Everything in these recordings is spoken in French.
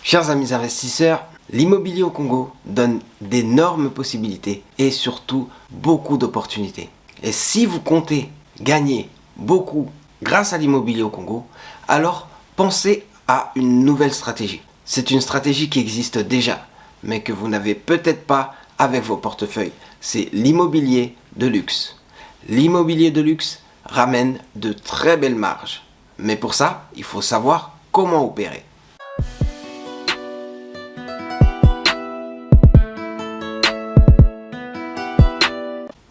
Chers amis investisseurs, l'immobilier au Congo donne d'énormes possibilités et surtout beaucoup d'opportunités. Et si vous comptez gagner beaucoup grâce à l'immobilier au Congo, alors pensez à une nouvelle stratégie. C'est une stratégie qui existe déjà, mais que vous n'avez peut-être pas avec vos portefeuilles. C'est l'immobilier de luxe. L'immobilier de luxe ramène de très belles marges. Mais pour ça, il faut savoir comment opérer.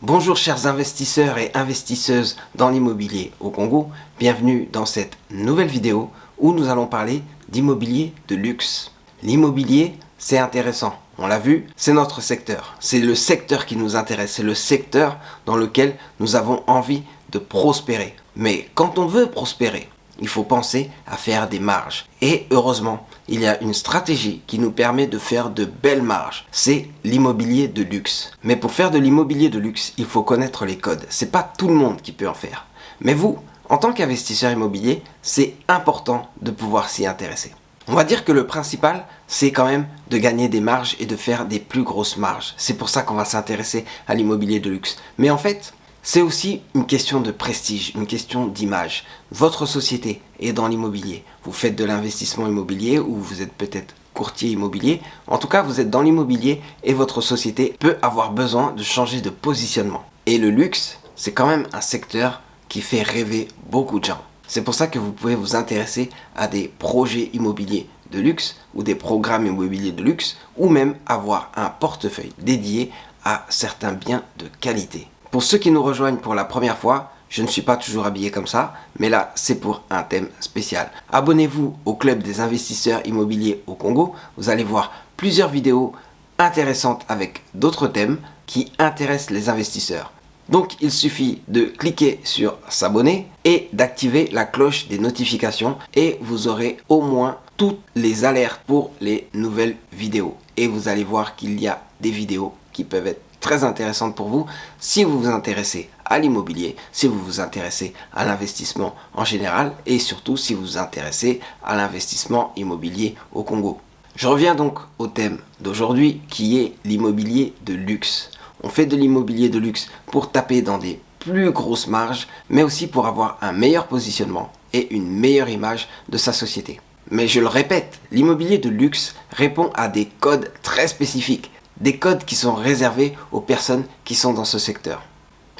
Bonjour chers investisseurs et investisseuses dans l'immobilier au Congo, bienvenue dans cette nouvelle vidéo où nous allons parler d'immobilier de luxe. L'immobilier, c'est intéressant, on l'a vu, c'est notre secteur, c'est le secteur qui nous intéresse, c'est le secteur dans lequel nous avons envie de prospérer. Mais quand on veut prospérer, il faut penser à faire des marges. Et heureusement, il y a une stratégie qui nous permet de faire de belles marges. C'est l'immobilier de luxe. Mais pour faire de l'immobilier de luxe, il faut connaître les codes. C'est pas tout le monde qui peut en faire. Mais vous, en tant qu'investisseur immobilier, c'est important de pouvoir s'y intéresser. On va dire que le principal, c'est quand même de gagner des marges et de faire des plus grosses marges. C'est pour ça qu'on va s'intéresser à l'immobilier de luxe. Mais en fait, c'est aussi une question de prestige, une question d'image. Votre société est dans l'immobilier. Vous faites de l'investissement immobilier ou vous êtes peut-être courtier immobilier. En tout cas, vous êtes dans l'immobilier et votre société peut avoir besoin de changer de positionnement. Et le luxe, c'est quand même un secteur qui fait rêver beaucoup de gens. C'est pour ça que vous pouvez vous intéresser à des projets immobiliers de luxe ou des programmes immobiliers de luxe ou même avoir un portefeuille dédié à certains biens de qualité. Pour ceux qui nous rejoignent pour la première fois, je ne suis pas toujours habillé comme ça, mais là, c'est pour un thème spécial. Abonnez-vous au Club des investisseurs immobiliers au Congo. Vous allez voir plusieurs vidéos intéressantes avec d'autres thèmes qui intéressent les investisseurs. Donc, il suffit de cliquer sur s'abonner et d'activer la cloche des notifications et vous aurez au moins toutes les alertes pour les nouvelles vidéos. Et vous allez voir qu'il y a des vidéos qui peuvent être très intéressante pour vous si vous vous intéressez à l'immobilier, si vous vous intéressez à l'investissement en général et surtout si vous vous intéressez à l'investissement immobilier au Congo. Je reviens donc au thème d'aujourd'hui qui est l'immobilier de luxe. On fait de l'immobilier de luxe pour taper dans des plus grosses marges mais aussi pour avoir un meilleur positionnement et une meilleure image de sa société. Mais je le répète, l'immobilier de luxe répond à des codes très spécifiques. Des codes qui sont réservés aux personnes qui sont dans ce secteur.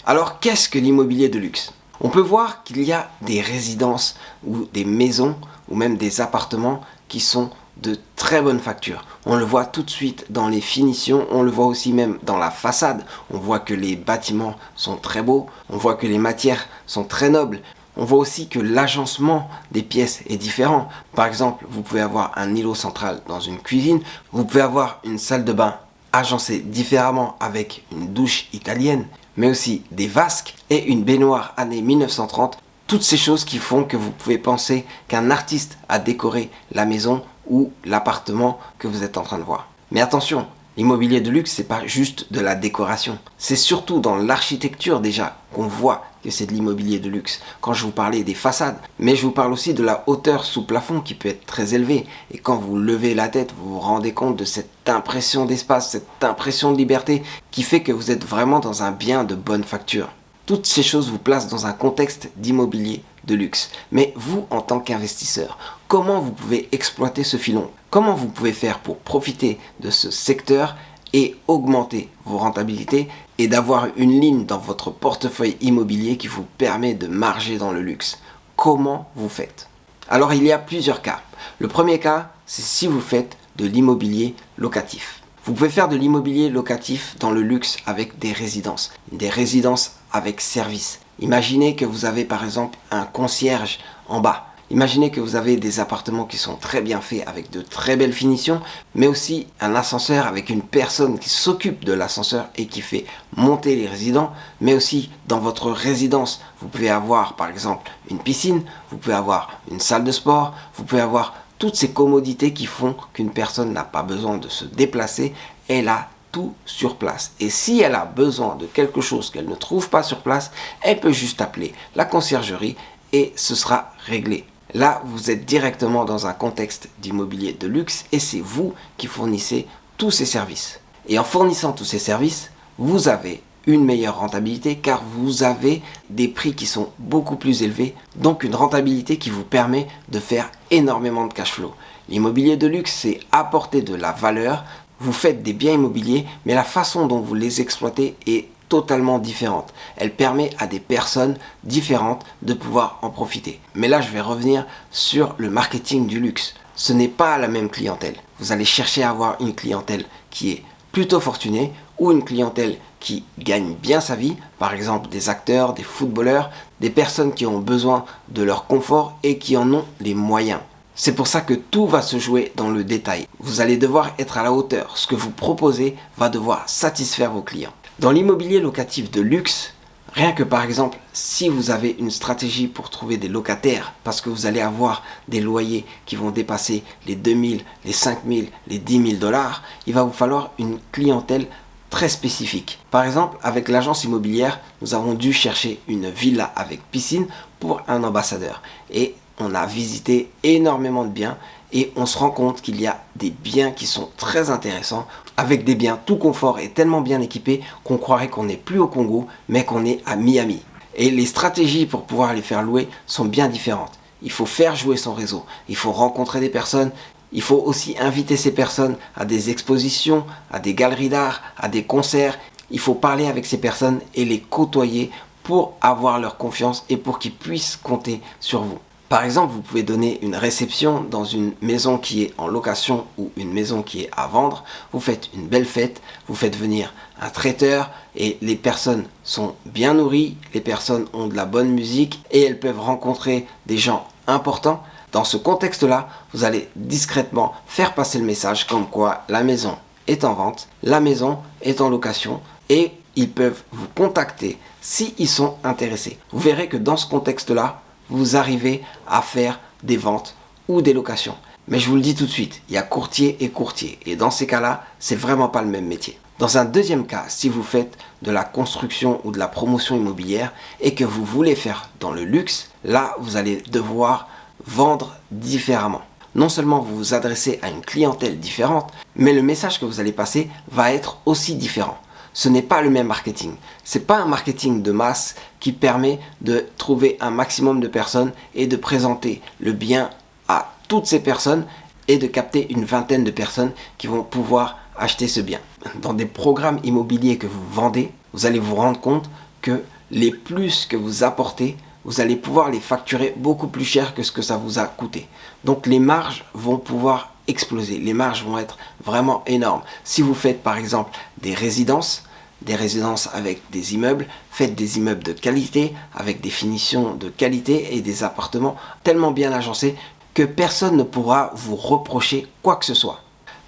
Alors, qu'est-ce que l'immobilier de luxe? On peut voir qu'il y a des résidences ou des maisons ou même des appartements qui sont de très bonne facture. On le voit tout de suite dans les finitions, on le voit aussi même dans la façade. On voit que les bâtiments sont très beaux, on voit que les matières sont très nobles. On voit aussi que l'agencement des pièces est différent. Par exemple, vous pouvez avoir un îlot central dans une cuisine, vous pouvez avoir une salle de bain agencé différemment avec une douche italienne, mais aussi des vasques et une baignoire année 1930. Toutes ces choses qui font que vous pouvez penser qu'un artiste a décoré la maison ou l'appartement que vous êtes en train de voir. Mais attention, l'immobilier de luxe, c'est pas juste de la décoration. C'est surtout dans l'architecture déjà qu'on voit que c'est de l'immobilier de luxe. Quand je vous parlais des façades, mais je vous parle aussi de la hauteur sous plafond qui peut être très élevée. Et quand vous levez la tête, vous vous rendez compte de cette impression d'espace, cette impression de liberté qui fait que vous êtes vraiment dans un bien de bonne facture. Toutes ces choses vous placent dans un contexte d'immobilier de luxe. Mais vous, en tant qu'investisseur, comment vous pouvez exploiter ce filon? Comment vous pouvez faire pour profiter de ce secteur et augmenter vos rentabilités et d'avoir une ligne dans votre portefeuille immobilier qui vous permet de marger dans le luxe? Comment vous faites? Alors il y a plusieurs cas. Le premier cas, c'est si vous faites de l'immobilier locatif. Vous pouvez faire de l'immobilier locatif dans le luxe avec des résidences avec service. Imaginez que vous avez par exemple un concierge en bas. Imaginez que vous avez des appartements qui sont très bien faits avec de très belles finitions, mais aussi un ascenseur avec une personne qui s'occupe de l'ascenseur et qui fait monter les résidents, mais aussi dans votre résidence, vous pouvez avoir par exemple une piscine, vous pouvez avoir une salle de sport, vous pouvez avoir toutes ces commodités qui font qu'une personne n'a pas besoin de se déplacer, elle a tout sur place. Et si elle a besoin de quelque chose qu'elle ne trouve pas sur place, elle peut juste appeler la conciergerie et ce sera réglé. Là, vous êtes directement dans un contexte d'immobilier de luxe et c'est vous qui fournissez tous ces services. Et en fournissant tous ces services, vous avez une meilleure rentabilité car vous avez des prix qui sont beaucoup plus élevés, donc une rentabilité qui vous permet de faire énormément de cash flow. L'immobilier de luxe, c'est apporter de la valeur. Vous faites des biens immobiliers, mais la façon dont vous les exploitez est totalement différente. Elle permet à des personnes différentes de pouvoir en profiter. Mais là, je vais revenir sur le marketing du luxe. Ce n'est pas la même clientèle. Vous allez chercher à avoir une clientèle qui est plutôt fortunée ou une clientèle qui gagne bien sa vie, par exemple des acteurs, des footballeurs, des personnes qui ont besoin de leur confort et qui en ont les moyens. C'est pour ça que tout va se jouer dans le détail. Vous allez devoir être à la hauteur. Ce que vous proposez va devoir satisfaire vos clients. Dans l'immobilier locatif de luxe, rien que par exemple, si vous avez une stratégie pour trouver des locataires, parce que vous allez avoir des loyers qui vont dépasser les 2000, les 5000, les 10 000 dollars, il va vous falloir une clientèle très spécifique. Par exemple, avec l'agence immobilière, nous avons dû chercher une villa avec piscine pour un ambassadeur. Et on a visité énormément de biens et on se rend compte qu'il y a des biens qui sont très intéressants avec des biens tout confort et tellement bien équipés qu'on croirait qu'on n'est plus au Congo mais qu'on est à Miami. Et les stratégies pour pouvoir les faire louer sont bien différentes. Il faut faire jouer son réseau, il faut rencontrer des personnes, il faut aussi inviter ces personnes à des expositions, à des galeries d'art, à des concerts. Il faut parler avec ces personnes et les côtoyer pour avoir leur confiance et pour qu'ils puissent compter sur vous. Par exemple, vous pouvez donner une réception dans une maison qui est en location ou une maison qui est à vendre. Vous faites une belle fête, vous faites venir un traiteur et les personnes sont bien nourries, les personnes ont de la bonne musique et elles peuvent rencontrer des gens importants. Dans ce contexte-là, vous allez discrètement faire passer le message comme quoi la maison est en vente, la maison est en location et ils peuvent vous contacter s'ils sont intéressés. Vous verrez que dans ce contexte-là, vous arrivez à faire des ventes ou des locations. Mais je vous le dis tout de suite, il y a courtier et courtier. Et dans ces cas-là, c'est vraiment pas le même métier. Dans un deuxième cas, si vous faites de la construction ou de la promotion immobilière et que vous voulez faire dans le luxe, là, vous allez devoir vendre différemment. Non seulement vous vous adressez à une clientèle différente, mais le message que vous allez passer va être aussi différent. Ce n'est pas le même marketing. Ce n'est pas un marketing de masse qui permet de trouver un maximum de personnes et de présenter le bien à toutes ces personnes et de capter une vingtaine de personnes qui vont pouvoir acheter ce bien. Dans des programmes immobiliers que vous vendez, vous allez vous rendre compte que les plus que vous apportez, vous allez pouvoir les facturer beaucoup plus cher que ce que ça vous a coûté. Donc les marges vont pouvoir exploser. Les marges vont être vraiment énormes. Si vous faites par exemple des résidences avec des immeubles, faites des immeubles de qualité, avec des finitions de qualité et des appartements tellement bien agencés que personne ne pourra vous reprocher quoi que ce soit.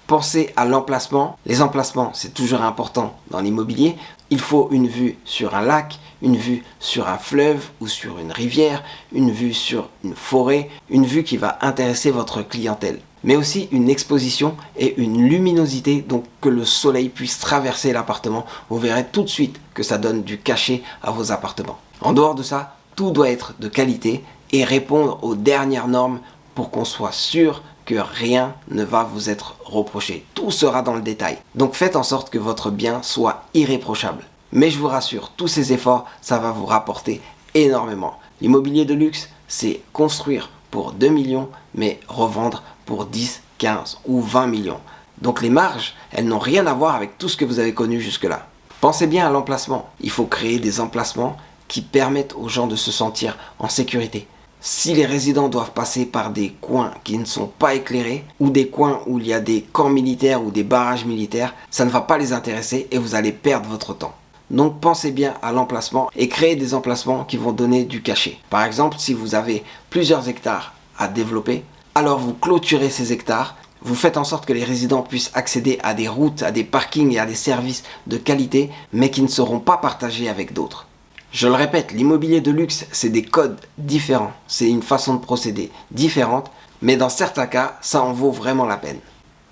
Pensez à l'emplacement. Les emplacements, c'est toujours important dans l'immobilier. Il faut une vue sur un lac, une vue sur un fleuve ou sur une rivière, une vue sur une forêt, une vue qui va intéresser votre clientèle. Mais aussi une exposition et une luminosité, donc que le soleil puisse traverser l'appartement. Vous verrez tout de suite que ça donne du cachet à vos appartements. En dehors de ça, tout doit être de qualité et répondre aux dernières normes pour qu'on soit sûr que rien ne va vous être reproché. Tout sera dans le détail. Donc faites en sorte que votre bien soit irréprochable. Mais je vous rassure, tous ces efforts, ça va vous rapporter énormément. L'immobilier de luxe, c'est construire pour 2 millions, mais revendre pour 10, 15 ou 20 millions. Donc les marges, elles n'ont rien à voir avec tout ce que vous avez connu jusque-là. Pensez bien à l'emplacement. Il faut créer des emplacements qui permettent aux gens de se sentir en sécurité. Si les résidents doivent passer par des coins qui ne sont pas éclairés ou des coins où il y a des camps militaires ou des barrages militaires, ça ne va pas les intéresser et vous allez perdre votre temps. Donc pensez bien à l'emplacement et créez des emplacements qui vont donner du cachet. Par exemple, si vous avez plusieurs hectares à développer, alors vous clôturez ces hectares, vous faites en sorte que les résidents puissent accéder à des routes, à des parkings et à des services de qualité, mais qui ne seront pas partagés avec d'autres. Je le répète, l'immobilier de luxe, c'est des codes différents, c'est une façon de procéder différente, mais dans certains cas, ça en vaut vraiment la peine.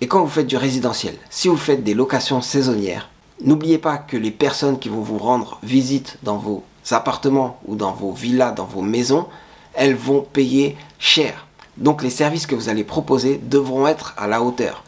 Et quand vous faites du résidentiel, si vous faites des locations saisonnières, n'oubliez pas que les personnes qui vont vous rendre visite dans vos appartements ou dans vos villas, dans vos maisons, elles vont payer cher. Donc les services que vous allez proposer devront être à la hauteur.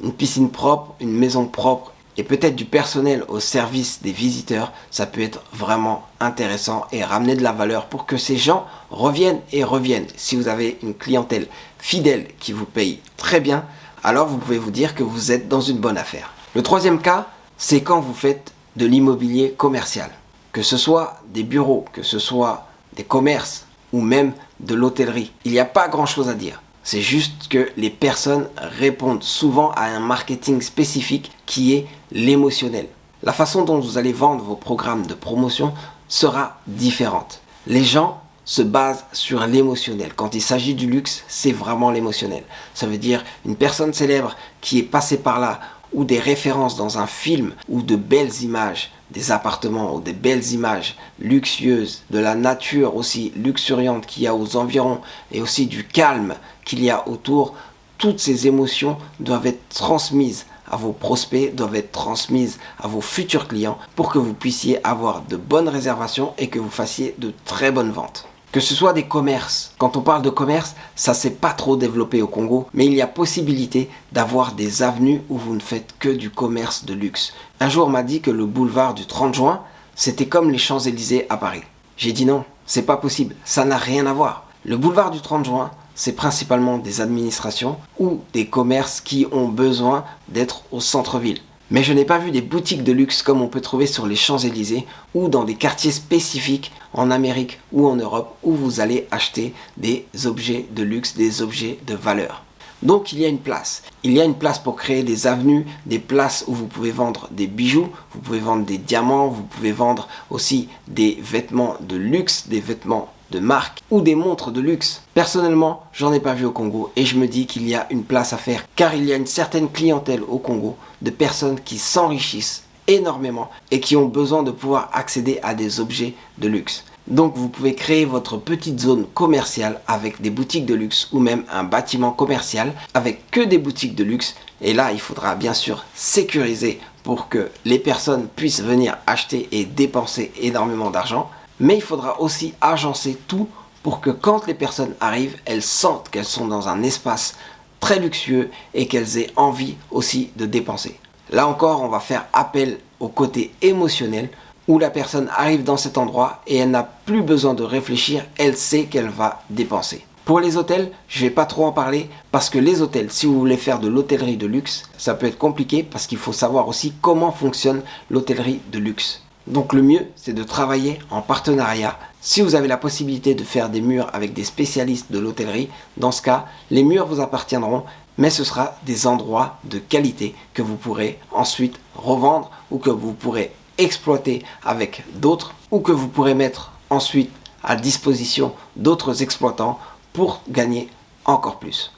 Une piscine propre, une maison propre et peut-être du personnel au service des visiteurs, ça peut être vraiment intéressant et ramener de la valeur pour que ces gens reviennent et reviennent. Si vous avez une clientèle fidèle qui vous paye très bien, alors vous pouvez vous dire que vous êtes dans une bonne affaire. Le troisième cas, c'est quand vous faites de l'immobilier commercial. Que ce soit des bureaux, que ce soit des commerces ou même de l'hôtellerie. Il n'y a pas grand-chose à dire. C'est juste que les personnes répondent souvent à un marketing spécifique qui est l'émotionnel. La façon dont vous allez vendre vos programmes de promotion sera différente. Les gens se basent sur l'émotionnel. Quand il s'agit du luxe, c'est vraiment l'émotionnel. Ça veut dire une personne célèbre qui est passée par là ou des références dans un film ou de belles images, des appartements ou des belles images luxueuses, de la nature aussi luxuriante qu'il y a aux environs et aussi du calme qu'il y a autour, toutes ces émotions doivent être transmises à vos prospects, doivent être transmises à vos futurs clients pour que vous puissiez avoir de bonnes réservations et que vous fassiez de très bonnes ventes. Que ce soit des commerces. Quand on parle de commerce, ça s'est pas trop développé au Congo, mais il y a possibilité d'avoir des avenues où vous ne faites que du commerce de luxe. Un jour on m'a dit que le boulevard du 30 juin, c'était comme les Champs-Élysées à Paris. J'ai dit non, c'est pas possible, ça n'a rien à voir. Le boulevard du 30 juin, c'est principalement des administrations ou des commerces qui ont besoin d'être au centre-ville. Mais je n'ai pas vu des boutiques de luxe comme on peut trouver sur les Champs-Élysées ou dans des quartiers spécifiques en Amérique ou en Europe où vous allez acheter des objets de luxe, des objets de valeur. Donc il y a une place. Il y a une place pour créer des avenues, des places où vous pouvez vendre des bijoux, vous pouvez vendre des diamants, vous pouvez vendre aussi des vêtements de luxe, des vêtements de marque ou des montres de luxe. Personnellement, j'en ai pas vu au Congo et je me dis qu'il y a une place à faire car il y a une certaine clientèle au Congo de personnes qui s'enrichissent énormément et qui ont besoin de pouvoir accéder à des objets de luxe. Donc vous pouvez créer votre petite zone commerciale avec des boutiques de luxe ou même un bâtiment commercial avec que des boutiques de luxe. Et là, il faudra bien sûr sécuriser pour que les personnes puissent venir acheter et dépenser énormément d'argent. Mais il faudra aussi agencer tout pour que quand les personnes arrivent, elles sentent qu'elles sont dans un espace très luxueux et qu'elles aient envie aussi de dépenser. Là encore, on va faire appel au côté émotionnel où la personne arrive dans cet endroit et elle n'a plus besoin de réfléchir, elle sait qu'elle va dépenser. Pour les hôtels, je ne vais pas trop en parler parce que les hôtels, si vous voulez faire de l'hôtellerie de luxe, ça peut être compliqué parce qu'il faut savoir aussi comment fonctionne l'hôtellerie de luxe. Donc le mieux, c'est de travailler en partenariat. Si vous avez la possibilité de faire des murs avec des spécialistes de l'hôtellerie, dans ce cas, les murs vous appartiendront, mais ce sera des endroits de qualité que vous pourrez ensuite revendre ou que vous pourrez exploiter avec d'autres ou que vous pourrez mettre ensuite à disposition d'autres exploitants pour gagner encore plus.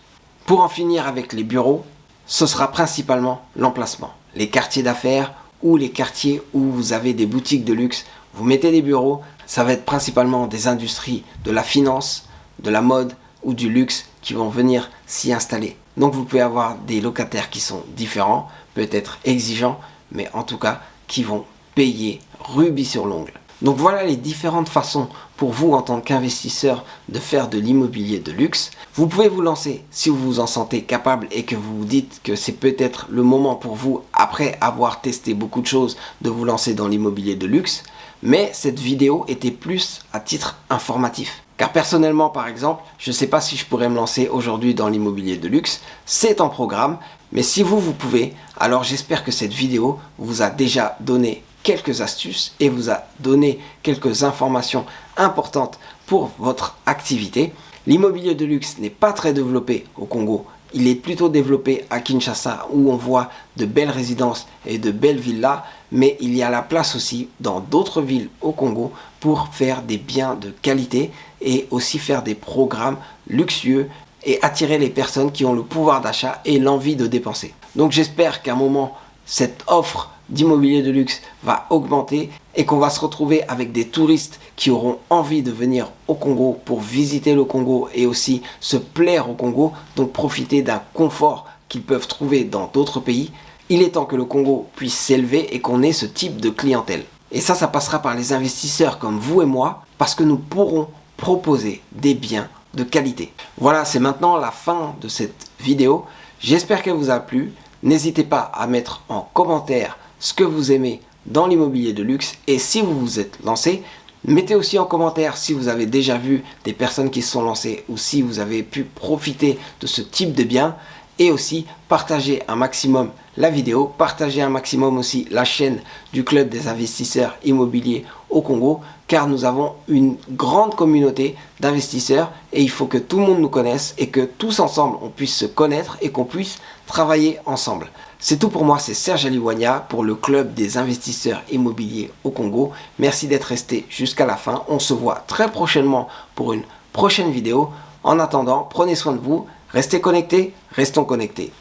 Pour en finir avec les bureaux, ce sera principalement l'emplacement, les quartiers d'affaires ou les quartiers où vous avez des boutiques de luxe, vous mettez des bureaux, ça va être principalement des industries de la finance, de la mode ou du luxe qui vont venir s'y installer. Donc vous pouvez avoir des locataires qui sont différents, peut-être exigeants, mais en tout cas qui vont payer rubis sur l'ongle. Donc voilà les différentes façons pour vous en tant qu'investisseur de faire de l'immobilier de luxe. Vous pouvez vous lancer si vous vous en sentez capable et que vous vous dites que c'est peut-être le moment pour vous, après avoir testé beaucoup de choses, de vous lancer dans l'immobilier de luxe. Mais cette vidéo était plus à titre informatif. Car personnellement, par exemple, je ne sais pas si je pourrais me lancer aujourd'hui dans l'immobilier de luxe. C'est en programme, mais si vous pouvez, alors j'espère que cette vidéo vous a déjà donné quelques astuces et vous a donné quelques informations importantes pour votre activité. L'immobilier de luxe n'est pas très développé au Congo. Il est plutôt développé à Kinshasa où on voit de belles résidences et de belles villas, mais il y a la place aussi dans d'autres villes au Congo pour faire des biens de qualité et aussi faire des programmes luxueux et attirer les personnes qui ont le pouvoir d'achat et l'envie de dépenser. Donc j'espère qu'à un moment, cette offre d'immobilier de luxe va augmenter et qu'on va se retrouver avec des touristes qui auront envie de venir au Congo pour visiter le Congo et aussi se plaire au Congo, donc profiter d'un confort qu'ils peuvent trouver dans d'autres pays. Il est temps que le Congo puisse s'élever et qu'on ait ce type de clientèle. Et ça passera par les investisseurs comme vous et moi, parce que nous pourrons proposer des biens de qualité. Voilà, c'est maintenant la fin de cette vidéo. J'espère qu'elle vous a plu. N'hésitez pas à mettre en commentaire ce que vous aimez dans l'immobilier de luxe et si vous vous êtes lancé, mettez aussi en commentaire si vous avez déjà vu des personnes qui se sont lancées ou si vous avez pu profiter de ce type de bien. Et aussi, partagez un maximum la vidéo, partagez un maximum aussi la chaîne du Club des investisseurs immobiliers au Congo, car nous avons une grande communauté d'investisseurs et il faut que tout le monde nous connaisse et que tous ensemble on puisse se connaître et qu'on puisse travailler ensemble. C'est tout pour moi, c'est Serge Aliwanya pour le Club des investisseurs immobiliers au Congo. Merci d'être resté jusqu'à la fin. On se voit très prochainement pour une prochaine vidéo. En attendant, prenez soin de vous. Restez connectés, restons connectés.